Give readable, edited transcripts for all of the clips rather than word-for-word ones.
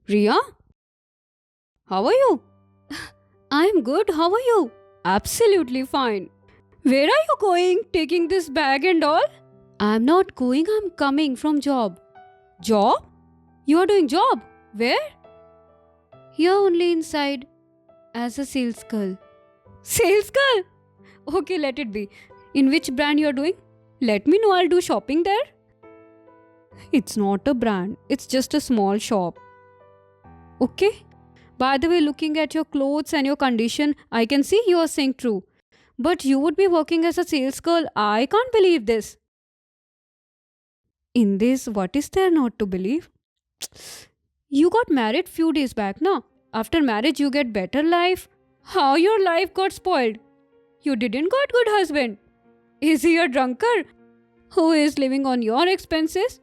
Ria, how are you? I'm good, how are you? Absolutely fine. Where are you going, taking this bag and all? I'm not going, I'm coming from job. Job? You are doing job? Where? Here only inside, as a sales girl. Sales girl? Okay, let it be. In which brand you are doing? Let me know, I'll do shopping there. It's not a brand, it's just a small shop. Okay? By the way, looking at your clothes and your condition, I can see you are saying true. But you would be working as a sales girl. I can't believe this. In this, what is there not to believe? You got married few days back, na? After marriage, you get better life. How your life got spoiled? You didn't got good husband. Is he a drunkard who is living on your expenses?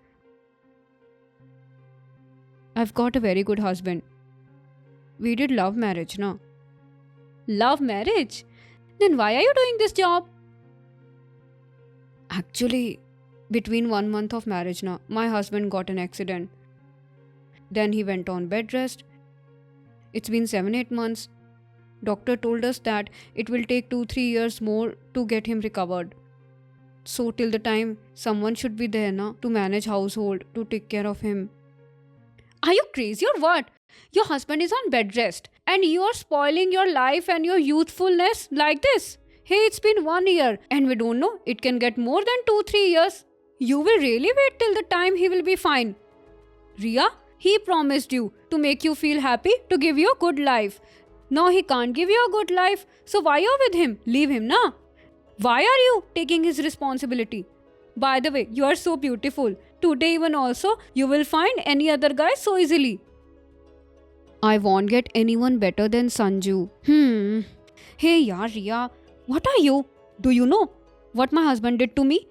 I've got a very good husband. We did love marriage, na? Love marriage? Then why are you doing this job? Actually, between 1 month of marriage, na, my husband got an accident. Then he went on bed rest. It's been 7-8 months. Doctor told us that it will take 2-3 years more to get him recovered. So till the time someone should be there na, to manage household, to take care of him. Are you crazy or what? Your husband is on bed rest and you are spoiling your life and your youthfulness like this. Hey, it's been 1 year and we don't know, it can get more than 2-3 years. You will really wait till the time he will be fine. Ria, he promised you to make you feel happy, to give you a good life. Now he can't give you a good life. So why you're with him? Leave him, na? Why are you taking his responsibility? By the way, you are so beautiful. Today even also, you will find any other guy so easily. I won't get anyone better than Sanju. Hey yaar Ria, what are you? Do you know what my husband did to me?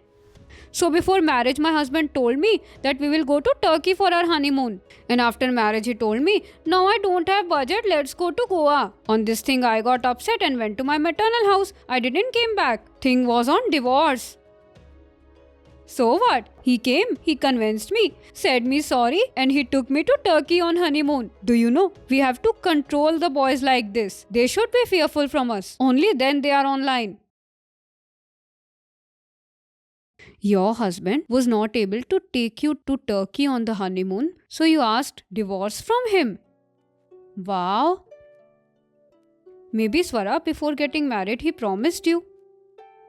So before marriage, my husband told me that we will go to Turkey for our honeymoon. And after marriage, he told me, now I don't have budget, let's go to Goa. On this thing, I got upset and went to my maternal house. I didn't came back. Thing was on divorce. So what? He came, he convinced me, said me sorry, and he took me to Turkey on honeymoon. Do you know, we have to control the boys like this. They should be fearful from us. Only then they are online. Your husband was not able to take you to Turkey on the honeymoon, so you asked divorce from him. Wow. Maybe Swara, before getting married, he promised you.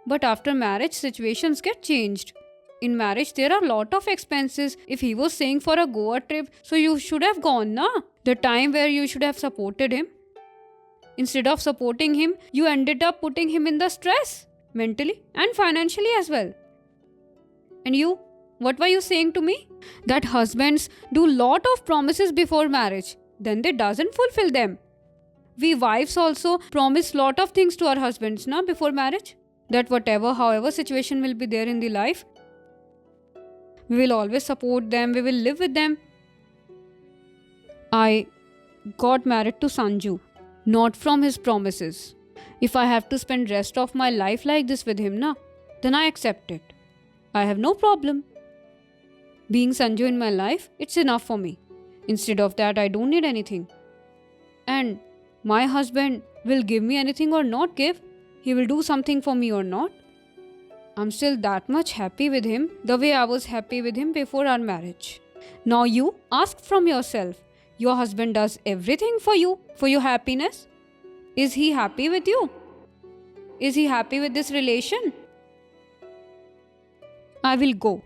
But after marriage, situations get changed. In marriage, there are a lot of expenses. If he was saying for a Goa trip, so you should have gone, na? The time where you should have supported him. Instead of supporting him, you ended up putting him in the stress, mentally and financially as well. And you, what were you saying to me? That husbands do lot of promises before marriage, then they doesn't fulfill them. We wives also promise lot of things to our husbands, na, before marriage. That whatever, however situation will be there in the life, we will always support them, we will live with them. I got married to Sanju, not from his promises. If I have to spend rest of my life like this with him, na, then I accept it. I have no problem. Being Sanju in my life, it's enough for me. Instead of that, I don't need anything. And my husband will give me anything or not give. He will do something for me or not. I'm still that much happy with him the way I was happy with him before our marriage. Now you ask from yourself, your husband does everything for you, for your happiness. Is he happy with you? Is he happy with this relation? I will go.